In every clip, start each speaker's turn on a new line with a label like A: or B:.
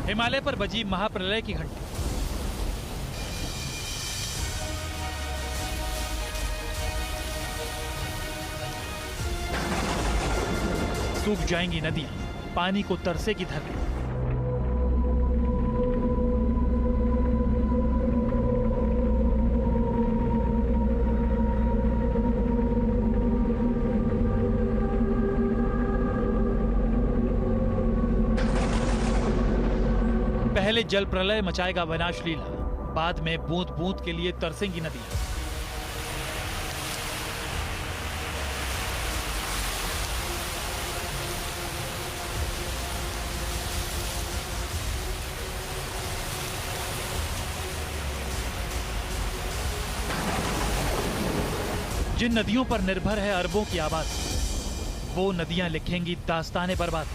A: हिमालय पर बजी महाप्रलय की घंटी। सूख जाएंगी नदियां, पानी को तरसेगी धरती। पहले जल प्रलय मचाएगा विनाश लीला, बाद में बूंद बूंद के लिए तरसेंगी नदियां। जिन नदियों पर निर्भर है अरबों की आबादी, वो नदियां लिखेंगी दास्ताने बर्बाद।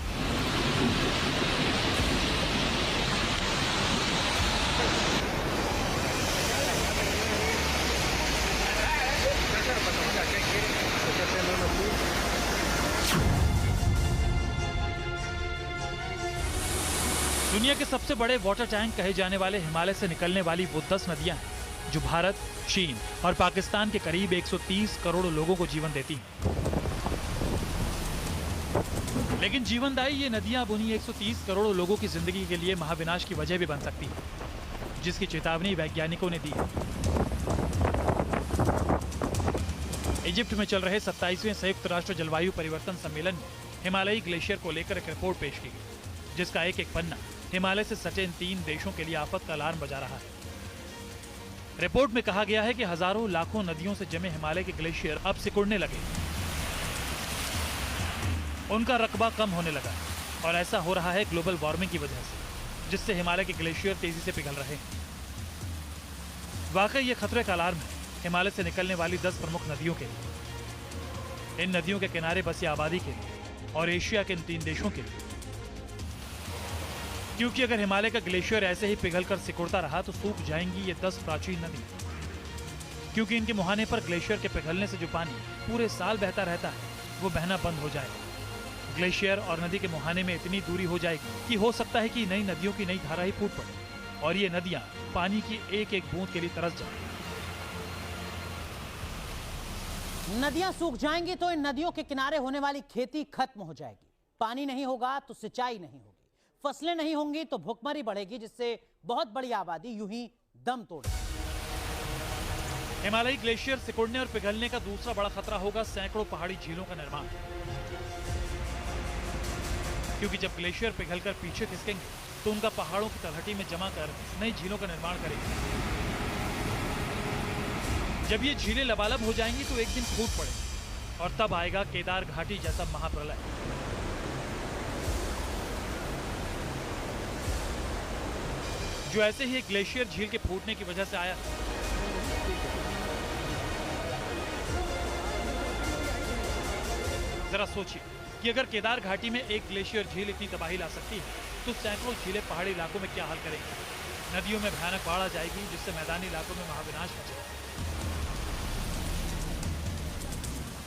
A: दुनिया के सबसे बड़े वाटर टैंक कहे जाने वाले हिमालय से निकलने वाली वो 10 नदियां हैं जो भारत, चीन और पाकिस्तान के करीब 130 करोड़ लोगों को जीवन देती हैं। लेकिन जीवनदायी ये नदियां अब उन्हीं 130 करोड़ लोगों की जिंदगी के लिए महाविनाश की वजह भी बन सकती है, जिसकी चेतावनी वैज्ञानिकों ने दी है। इजिप्ट में चल रहे 27वें संयुक्त राष्ट्र जलवायु परिवर्तन सम्मेलन में हिमालयी ग्लेशियर को लेकर एक रिपोर्ट पेश की गई, जिसका एक एक पन्ना हिमालय से सटे इन 3 देशों के लिए आफत का अलार्म बजा रहा है। रिपोर्ट में कहा गया है कि हजारों लाखों नदियों से जमे हिमालय के ग्लेशियर अब सिकुड़ने लगे, उनका रकबा कम होने लगा, और ऐसा हो रहा है ग्लोबल वार्मिंग की वजह से, जिससे हिमालय के ग्लेशियर तेजी से पिघल रहे हैं। वाकई ये खतरे का अलार्म है हिमालय से निकलने वाली 10 प्रमुख नदियों के लिए, इन नदियों के किनारे बसी आबादी के लिए और एशिया के इन 3 देशों के लिए। क्योंकि अगर हिमालय का ग्लेशियर ऐसे ही पिघलकर सिकुड़ता रहा तो सूख जाएंगी ये 10 प्राचीन नदियां, क्योंकि इनके मुहाने पर ग्लेशियर के पिघलने से जो पानी पूरे साल बहता रहता है वो बहना बंद हो जाएगा। ग्लेशियर और नदी के मुहाने में इतनी दूरी हो जाएगी कि हो सकता है कि नई नदियों की नई धारा ही फूट पड़े और ये नदियां पानी की एक एक बूंद के लिए तरस जाएं।
B: नदियां सूख जाएंगी तो इन नदियों के किनारे होने वाली खेती खत्म हो जाएगी। पानी नहीं होगा तो सिंचाई नहीं होगी, फसलें नहीं होंगी तो भुखमरी बढ़ेगी, जिससे बहुत बड़ी आबादी यूं ही दम तोड़ेगी।
A: हिमालयी ग्लेशियर सिकुड़ने और पिघलने का दूसरा बड़ा खतरा होगा सैकड़ों पहाड़ी झीलों का निर्माण, क्योंकि जब ग्लेशियर पिघलकर पीछे खिसकेंगे तो उनका पहाड़ों की तलहटी में जमा कर नई झीलों का निर्माण करेंगे। जब ये झीलें लबालब हो जाएंगी तो एक दिन फूट पड़ेगी और तब आएगा केदार घाटी जैसा महाप्रलय। जो ऐसे ही ग्लेशियर झील के फूटने की वजह से आया। जरा सोचिए कि अगर केदार घाटी में एक ग्लेशियर झील इतनी तबाही ला सकती है तो सैकड़ों झीलें पहाड़ी इलाकों में क्या हाल करेंगी। नदियों में भयानक बाढ़ आ जाएगी, जिससे मैदानी इलाकों में महाविनाश मचेगा।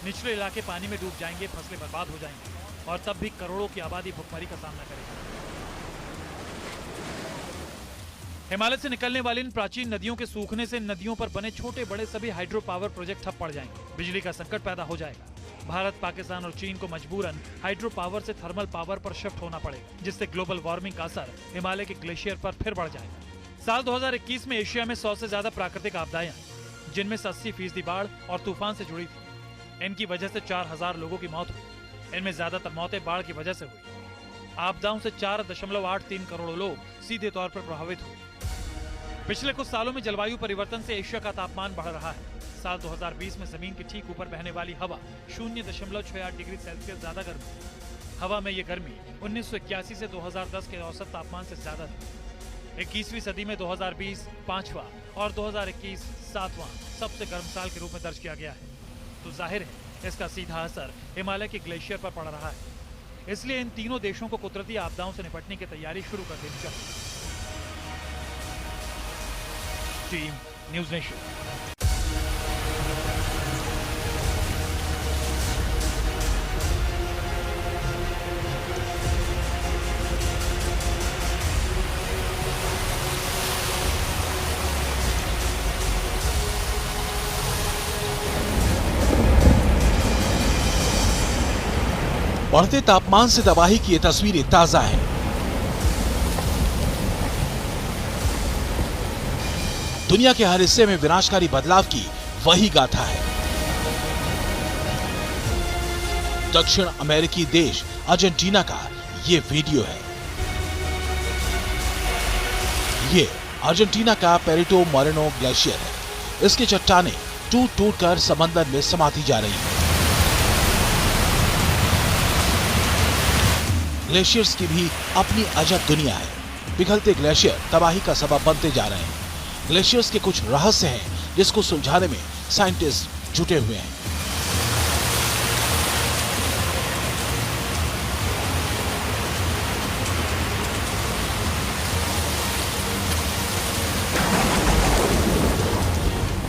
A: निचले इलाके पानी में डूब जाएंगे, फसलें बर्बाद हो जाएंगी और तब भी करोड़ों की आबादी भुखमरी का सामना करेगी। हिमालय से निकलने वाली इन प्राचीन नदियों के सूखने से नदियों पर बने छोटे बड़े सभी हाइड्रो पावर प्रोजेक्ट ठप पड़ जाएंगे, बिजली का संकट पैदा हो जाएगा। भारत, पाकिस्तान और चीन को मजबूरन हाइड्रो पावर से थर्मल पावर पर शिफ्ट होना पड़ेगा, जिससे ग्लोबल वार्मिंग का असर हिमालय के ग्लेशियर पर फिर बढ़ जाएगा। साल 2021 में एशिया में 100 से ज्यादा प्राकृतिक आपदाएं आई, जिनमें से 80% बाढ़ और तूफान से जुड़ी थी। इनकी वजह से 4000 लोगों की मौत हुई। इनमें ज्यादातर मौतें बाढ़ की वजह से हुई। आपदाओं से 4.83 करोड़ लोग सीधे तौर पर प्रभावित हुए। पिछले कुछ सालों में जलवायु परिवर्तन से एशिया का तापमान बढ़ रहा है। साल 2020 में जमीन के ठीक ऊपर बहने वाली हवा 0.68 डिग्री सेल्सियस ज्यादा गर्मी। हवा में ये गर्मी 1981 से 2010 के औसत तापमान से ज्यादा थी। 21वीं सदी में 2020 5वां और 2021 7वां सबसे गर्म साल के रूप में दर्ज किया गया है। तो जाहिर है इसका सीधा असर हिमालय के ग्लेशियर पर पड़ रहा है। इसलिए इन तीनों देशों को कुदरती आपदाओं से निपटने की तैयारी शुरू कर देनी चाहिए। Team news nation.
C: बढ़ते तापमान से तबाही की ये तस्वीरें ताजा हैं। दुनिया के हर हिस्से में विनाशकारी बदलाव की वही गाथा है। दक्षिण अमेरिकी देश अर्जेंटीना का ये वीडियो है। ये अर्जेंटीना का पेरिटो मोरेनो ग्लेशियर है। इसकी चट्टानें टूट टूट कर समंदर में समाती जा रही हैं। ग्लेशियर्स की भी अपनी अजब दुनिया है। पिघलते ग्लेशियर तबाही का सबब बनते जा रहे हैं। ग्लेशियर्स के कुछ रहस्य हैं जिसको सुलझाने में साइंटिस्ट जुटे हुए हैं।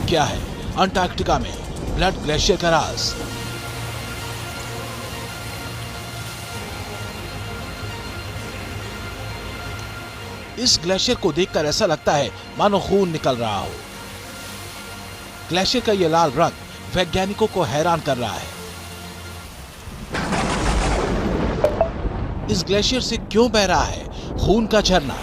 C: क्या है अंटार्कटिका में ब्लड ग्लेशियर का राज? इस ग्लेशियर को देखकर ऐसा लगता है मानो खून निकल रहा हो। ग्लेशियर का यह लाल रंग वैज्ञानिकों को हैरान कर रहा है। इस ग्लेशियर से क्यों बह रहा है खून का झरना?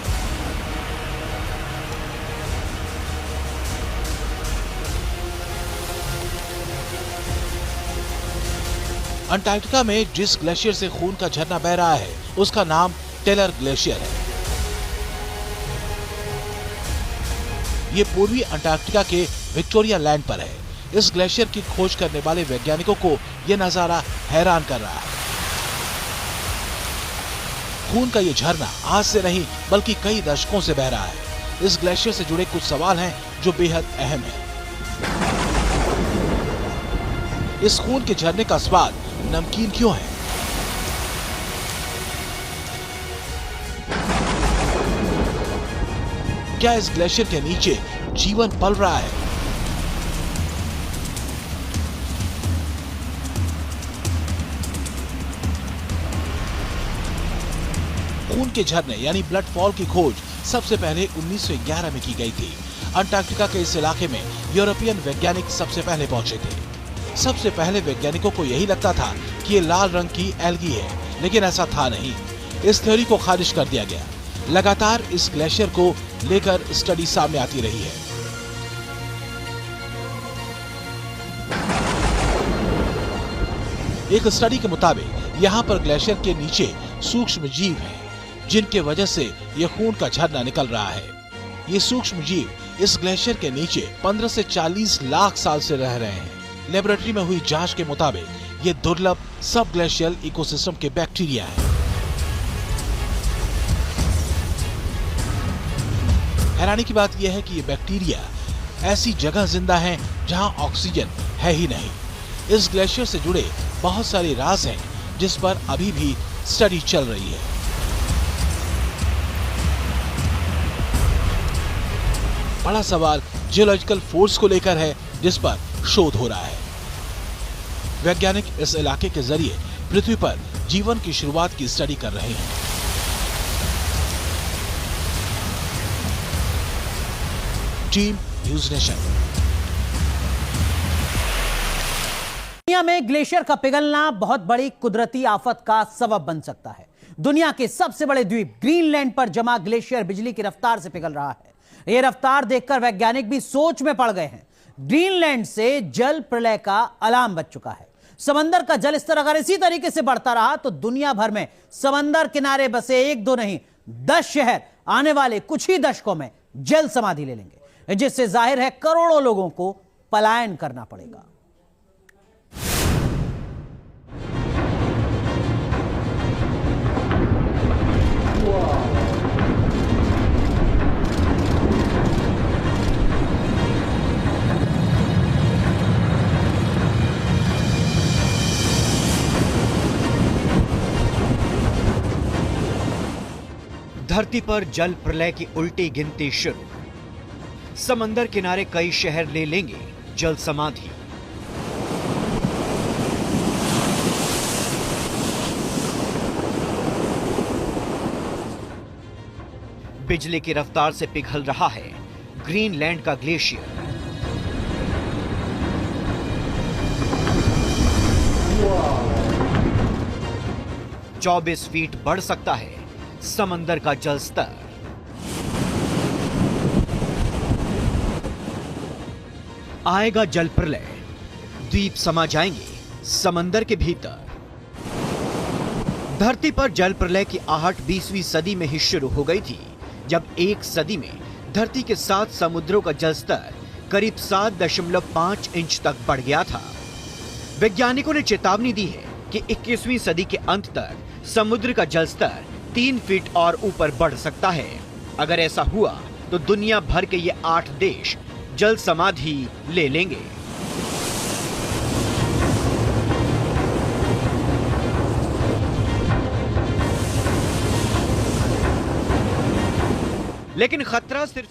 C: अंटार्कटिका में जिस ग्लेशियर से खून का झरना बह रहा है उसका नाम टेलर ग्लेशियर है। ये पूर्वी अंटार्कटिका के विक्टोरिया लैंड पर है। इस ग्लेशियर की खोज करने वाले वैज्ञानिकों को यह नजारा हैरान कर रहा है। खून का ये झरना आज से नहीं बल्कि कई दशकों से बह रहा है। इस ग्लेशियर से जुड़े कुछ सवाल हैं जो बेहद अहम हैं। इस खून के झरने का स्वाद नमकीन क्यों है? क्या इस ग्लेशियर के नीचे जीवन पल रहा है? खून के झरने यानी ब्लड फॉल की खोज सबसे पहले 1911 में की गई थी। अंटार्कटिका के इस इलाके में यूरोपियन वैज्ञानिक सबसे पहले पहुंचे थे। सबसे पहले वैज्ञानिकों को यही लगता था कि ये लाल रंग की एल्गी है, लेकिन ऐसा था नहीं। इस थ्योरी को खारिज कर दिया गया। लगातार इस ग्लेशियर को लेकर स्टडी सामने आती रही है। एक स्टडी के मुताबिक यहाँ पर ग्लेशियर के नीचे सूक्ष्म जीव हैं, जिनके वजह से यह खून का झरना निकल रहा है। ये सूक्ष्म जीव इस ग्लेशियर के नीचे 15 से 40 लाख साल से रह रहे हैं। लेबोरेटरी में हुई जांच के मुताबिक ये दुर्लभ सब ग्लेशियल इकोसिस्टम के बैक्टीरिया है। हैरानी की बात यह है कि ये बैक्टीरिया ऐसी जगह जिंदा हैं जहां ऑक्सीजन है ही नहीं। इस ग्लेशियर से जुड़े बहुत सारे राज हैं जिस पर अभी भी स्टडी चल रही है। बड़ा सवाल जियोलॉजिकल फोर्स को लेकर है, जिस पर शोध हो रहा है। वैज्ञानिक इस इलाके के जरिए पृथ्वी पर जीवन की शुरुआत की स्टडी कर रहे हैं। Team news nation.
B: दुनिया में ग्लेशियर का पिघलना बहुत बड़ी कुदरती आफत का सबब बन सकता है। दुनिया के सबसे बड़े द्वीप ग्रीनलैंड पर जमा ग्लेशियर बिजली की रफ्तार से पिघल रहा है। यह रफ्तार देखकर वैज्ञानिक भी सोच में पड़ गए हैं। ग्रीनलैंड से जल प्रलय का अलार्म बज चुका है। समंदर का जल स्तर अगर इसी तरीके से बढ़ता रहा तो दुनिया भर में समंदर किनारे बसे 1-2 नहीं 10 शहर आने वाले कुछ ही दशकों में जल समाधि ले लेंगे, जिससे जाहिर है करोड़ों लोगों को पलायन करना पड़ेगा।
D: धरती पर जल प्रलय की उल्टी गिनती शुरू। समंदर किनारे कई शहर ले लेंगे जल समाधि। बिजली की रफ्तार से पिघल रहा है ग्रीनलैंड का ग्लेशियर। 24 फीट बढ़ सकता है समंदर का जल स्तर। आएगा जल प्रलय, द्वीप समा जाएंगे समंदर के भीतर। धरती पर जल प्रलय की आहट 20वीं सदी में ही शुरू हो गई थी, जब एक सदी में धरती के 7 समुद्रों का जल स्तर करीब 7.5 इंच तक बढ़ गया था। वैज्ञानिकों ने चेतावनी दी है कि 21वीं सदी के अंत तक समुद्र का जल स्तर 3 फीट और ऊपर बढ़ सकता है। अगर ऐसा हुआ तो दुनिया भर के ये 8 देश जल समाधि ले लेंगे। लेकिन खतरा सिर्फ